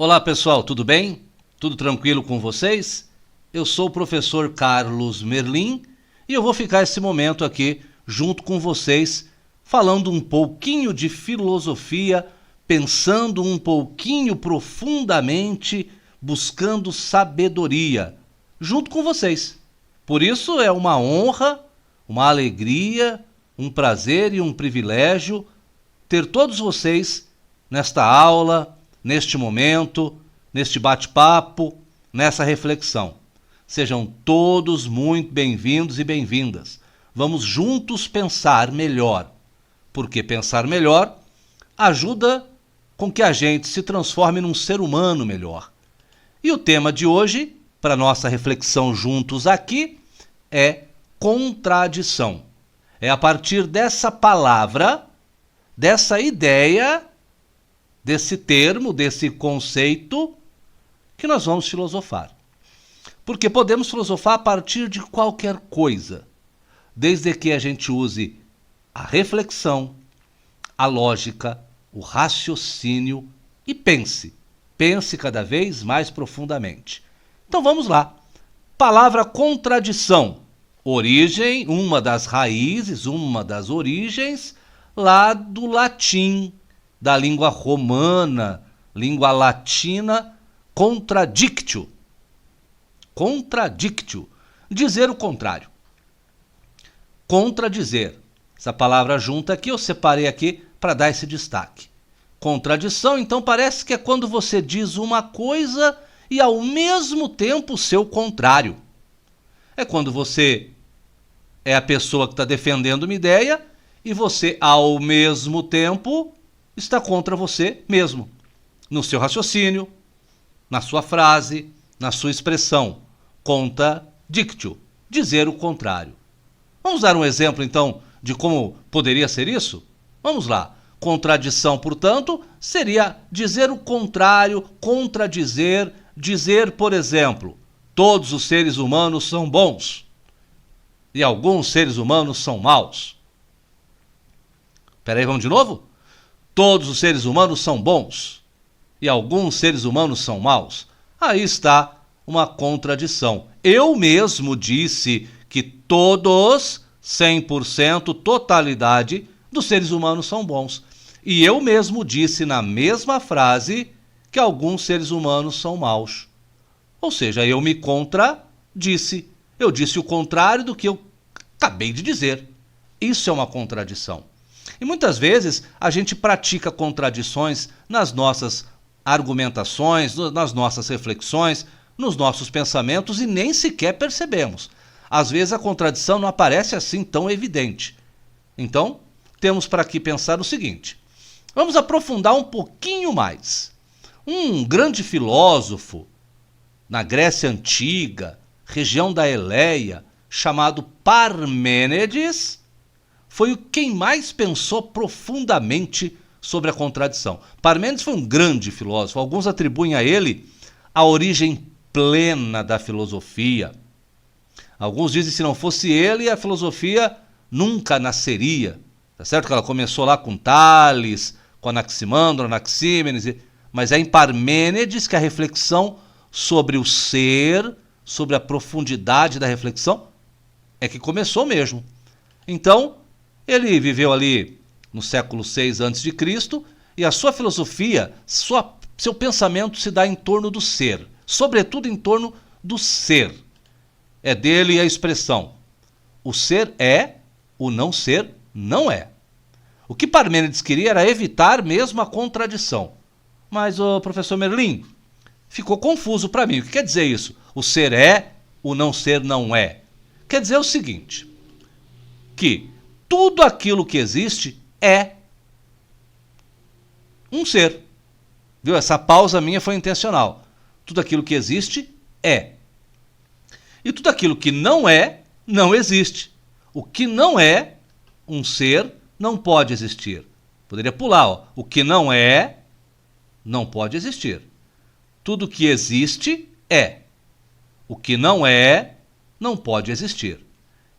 Olá pessoal, tudo bem? Tudo tranquilo com vocês? Eu sou o professor Carlos Merlin e eu vou ficar esse momento aqui junto com vocês, falando um pouquinho de filosofia, pensando um pouquinho profundamente, buscando sabedoria, junto com vocês. Por isso é uma honra, uma alegria, um prazer e um privilégio ter todos vocês nesta aula, neste momento, neste bate-papo, nessa reflexão. Sejam todos muito bem-vindos e bem-vindas. Vamos juntos pensar melhor, porque pensar melhor ajuda com que a gente se transforme num ser humano melhor. E o tema de hoje, para nossa reflexão juntos aqui, é contradição. É a partir dessa palavra, dessa ideia, desse termo, desse conceito, que nós vamos filosofar. Porque podemos filosofar a partir de qualquer coisa, desde que a gente use a reflexão, a lógica, o raciocínio e pense cada vez mais profundamente. Então vamos lá. Palavra contradição. Origem, uma das raízes, uma das origens, lá do latim, da língua romana, língua latina, contradictio. Contradictio, dizer o contrário. Contradizer. Essa palavra junta aqui, eu separei aqui para dar esse destaque. Contradição, então, parece que é quando você diz uma coisa e ao mesmo tempo o seu contrário. É quando você é a pessoa que está defendendo uma ideia e você, ao mesmo tempo, está contra você mesmo. No seu raciocínio, na sua frase, na sua expressão. Contradictio, dizer o contrário. Vamos dar um exemplo, então, de como poderia ser isso? Vamos lá. Contradição, portanto, seria dizer o contrário, contradizer, dizer, por exemplo, todos os seres humanos são bons e alguns seres humanos são maus. Espera aí, vamos de novo? Todos os seres humanos são bons e alguns seres humanos são maus. Aí está uma contradição. Eu mesmo disse que todos, 100%, totalidade dos seres humanos são bons. E eu mesmo disse na mesma frase que alguns seres humanos são maus. Ou seja, eu me contradisse. Eu disse o contrário do que eu acabei de dizer. Isso é uma contradição. E muitas vezes a gente pratica contradições nas nossas argumentações, nas nossas reflexões, nos nossos pensamentos e nem sequer percebemos. Às vezes a contradição não aparece assim tão evidente. Então, temos para aqui pensar o seguinte. Vamos aprofundar um pouquinho mais. Um grande filósofo na Grécia Antiga, região da Eleia, chamado Parmênides, foi quem mais pensou profundamente sobre a contradição. Parmênides foi um grande filósofo. Alguns atribuem a ele a origem plena da filosofia. Alguns dizem que se não fosse ele, a filosofia nunca nasceria. Tá certo que ela começou lá com Tales, com Anaximandro, Anaxímenes, mas é em Parmênides que a reflexão sobre o ser, sobre a profundidade da reflexão, é que começou mesmo. Então, ele viveu ali no século VI a.C. e a sua filosofia, seu pensamento se dá em torno do ser, sobretudo em torno do ser. É dele a expressão: o ser é, o não ser não é. O que Parmênides queria era evitar mesmo a contradição. Mas, professor Merlin, ficou confuso para mim. O que quer dizer isso? O ser é, o não ser não é. Quer dizer o seguinte, que tudo aquilo que existe é um ser. Viu? Essa pausa minha foi intencional. Tudo aquilo que existe é. E tudo aquilo que não é, não existe. O que não é um ser não pode existir. Poderia pular, ó. O que não é, não pode existir. Tudo que existe é. O que não é, não pode existir.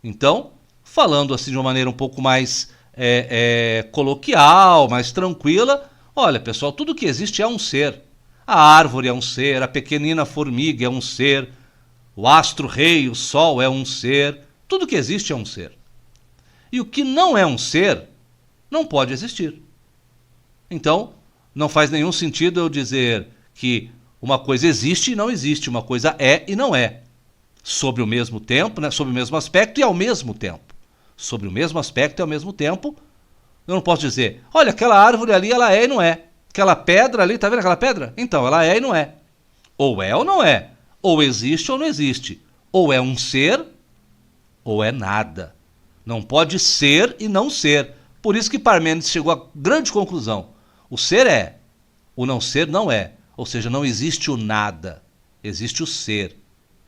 Então, falando assim de uma maneira um pouco mais coloquial, mais tranquila, olha pessoal, tudo que existe é um ser. A árvore é um ser, a pequenina formiga é um ser, o astro-rei, o sol é um ser, tudo que existe é um ser. E o que não é um ser, não pode existir. Então, não faz nenhum sentido eu dizer que uma coisa existe e não existe, uma coisa é e não é. Sobre o mesmo tempo, né? Sobre o mesmo aspecto e ao mesmo tempo. Sobre o mesmo aspecto e ao mesmo tempo, eu não posso dizer, olha, aquela árvore ali, ela é e não é. Aquela pedra ali, tá vendo aquela pedra? Então, ela é e não é. Ou é ou não é. Ou existe ou não existe. Ou é um ser, ou é nada. Não pode ser e não ser. Por isso que Parmênides chegou à grande conclusão. O ser é, o não ser não é. Ou seja, não existe o nada. Existe o ser.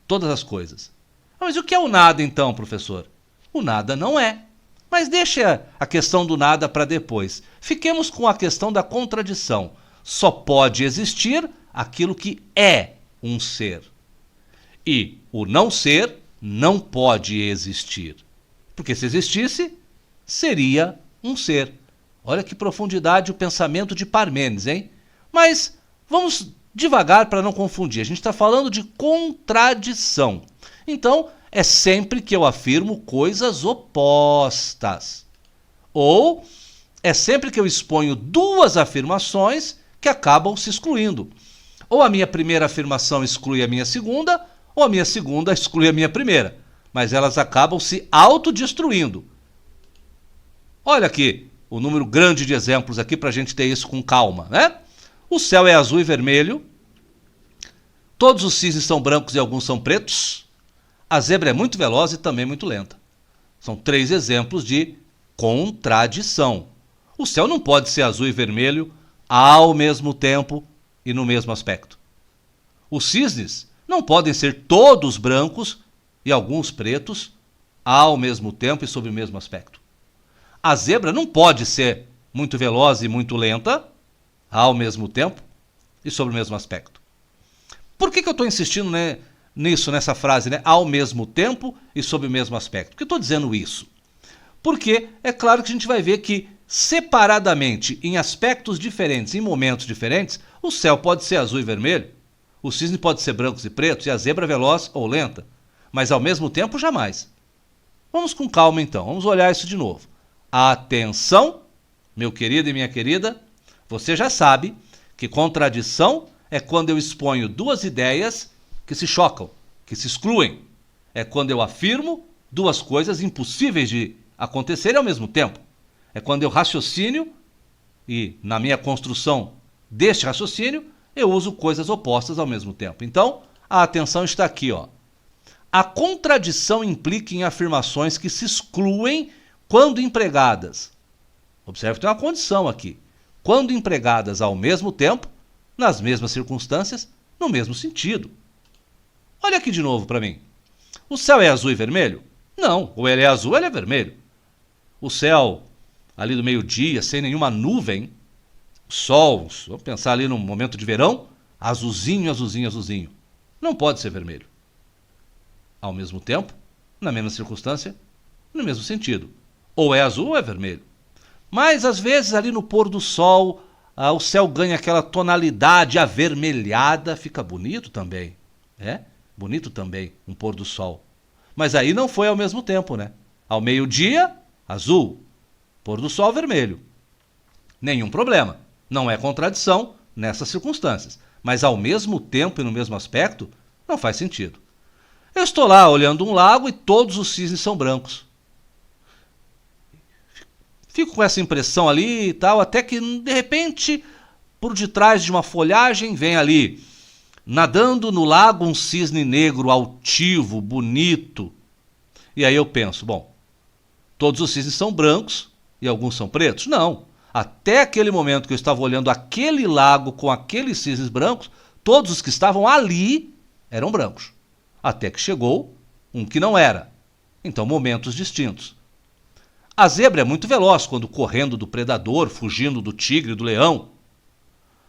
Todas as coisas. Mas o que é o nada então, professor? O nada não é. Mas deixa a questão do nada para depois. Fiquemos com a questão da contradição. Só pode existir aquilo que é um ser. E o não ser não pode existir. Porque se existisse, seria um ser. Olha que profundidade o pensamento de Parmênides, hein? Mas vamos devagar para não confundir. A gente está falando de contradição. Então, é sempre que eu afirmo coisas opostas. Ou é sempre que eu exponho duas afirmações que acabam se excluindo. Ou a minha primeira afirmação exclui a minha segunda, ou a minha segunda exclui a minha primeira. Mas elas acabam se autodestruindo. Olha aqui o número grande de exemplos aqui para a gente ter isso com calma, né? O céu é azul e vermelho. Todos os cisnes são brancos e alguns são pretos. A zebra é muito veloz e também muito lenta. São 3 exemplos de contradição. O céu não pode ser azul e vermelho ao mesmo tempo e no mesmo aspecto. Os cisnes não podem ser todos brancos e alguns pretos ao mesmo tempo e sob o mesmo aspecto. A zebra não pode ser muito veloz e muito lenta ao mesmo tempo e sobre o mesmo aspecto. Por que eu estou insistindo, né, nisso, nessa frase, né, ao mesmo tempo e sob o mesmo aspecto? Por que eu estou dizendo isso? Porque é claro que a gente vai ver que separadamente, em aspectos diferentes, em momentos diferentes, o céu pode ser azul e vermelho, o cisne pode ser brancos e pretos e a zebra veloz ou lenta, mas ao mesmo tempo jamais. Vamos com calma então, vamos olhar isso de novo. Atenção, meu querido e minha querida, você já sabe que contradição é quando eu exponho duas ideias que se chocam, que se excluem. É quando eu afirmo duas coisas impossíveis de acontecerem ao mesmo tempo. É quando eu raciocínio e, na minha construção deste raciocínio, eu uso coisas opostas ao mesmo tempo. Então, a atenção está aqui, ó. A contradição implica em afirmações que se excluem quando empregadas. Observe que tem uma condição aqui. Quando empregadas ao mesmo tempo, nas mesmas circunstâncias, no mesmo sentido. Olha aqui de novo para mim. O céu é azul e vermelho? Não, ou ele é azul ou ele é vermelho. O céu, ali do meio-dia, sem nenhuma nuvem, sol, vamos pensar ali no momento de verão, azulzinho, azulzinho, azulzinho. Não pode ser vermelho. Ao mesmo tempo, na mesma circunstância, no mesmo sentido. Ou é azul ou é vermelho. Mas, às vezes, ali no pôr do sol, o céu ganha aquela tonalidade avermelhada, fica bonito também. É, bonito também, um pôr do sol. Mas aí não foi ao mesmo tempo, né? Ao meio-dia, azul. Pôr do sol, vermelho. Nenhum problema. Não é contradição nessas circunstâncias. Mas ao mesmo tempo e no mesmo aspecto, não faz sentido. Eu estou lá olhando um lago e todos os cisnes são brancos. Fico com essa impressão ali e tal, até que, de repente, por detrás de uma folhagem, vem ali, nadando no lago, um cisne negro altivo, bonito. E aí eu penso, bom, todos os cisnes são brancos e alguns são pretos? Não. Até aquele momento que eu estava olhando aquele lago com aqueles cisnes brancos, todos os que estavam ali eram brancos. Até que chegou um que não era. Então, momentos distintos. A zebra é muito veloz quando correndo do predador, fugindo do tigre e do leão.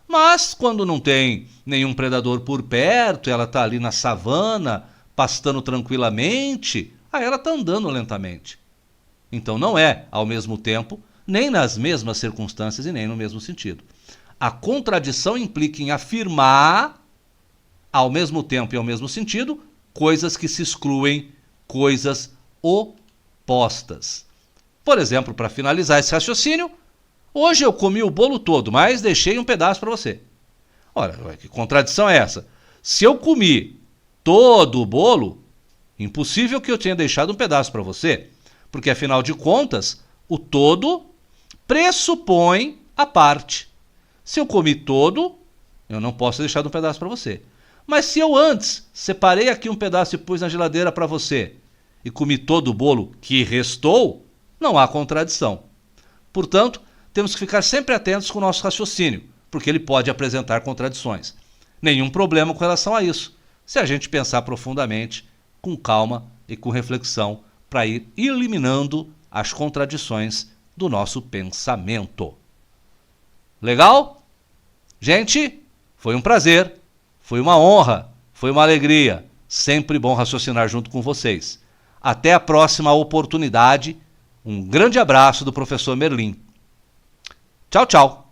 Mas quando não tem nenhum predador por perto, ela está ali na savana, pastando tranquilamente, aí ela está andando lentamente. Então não é, ao mesmo tempo, nem nas mesmas circunstâncias e nem no mesmo sentido. A contradição implica em afirmar, ao mesmo tempo e ao mesmo sentido, coisas que se excluem, coisas opostas. Por exemplo, para finalizar esse raciocínio, hoje eu comi o bolo todo, mas deixei um pedaço para você. Ora, que contradição é essa? Se eu comi todo o bolo, impossível que eu tenha deixado um pedaço para você, porque afinal de contas, o todo pressupõe a parte. Se eu comi todo, eu não posso deixar um pedaço para você. Mas se eu antes separei aqui um pedaço e pus na geladeira para você e comi todo o bolo que restou, não há contradição. Portanto, temos que ficar sempre atentos com o nosso raciocínio, porque ele pode apresentar contradições. Nenhum problema com relação a isso, se a gente pensar profundamente, com calma e com reflexão, para ir eliminando as contradições do nosso pensamento. Legal? Gente, foi um prazer, foi uma honra, foi uma alegria. Sempre bom raciocinar junto com vocês. Até a próxima oportunidade. Um grande abraço do professor Merlin. Tchau, tchau.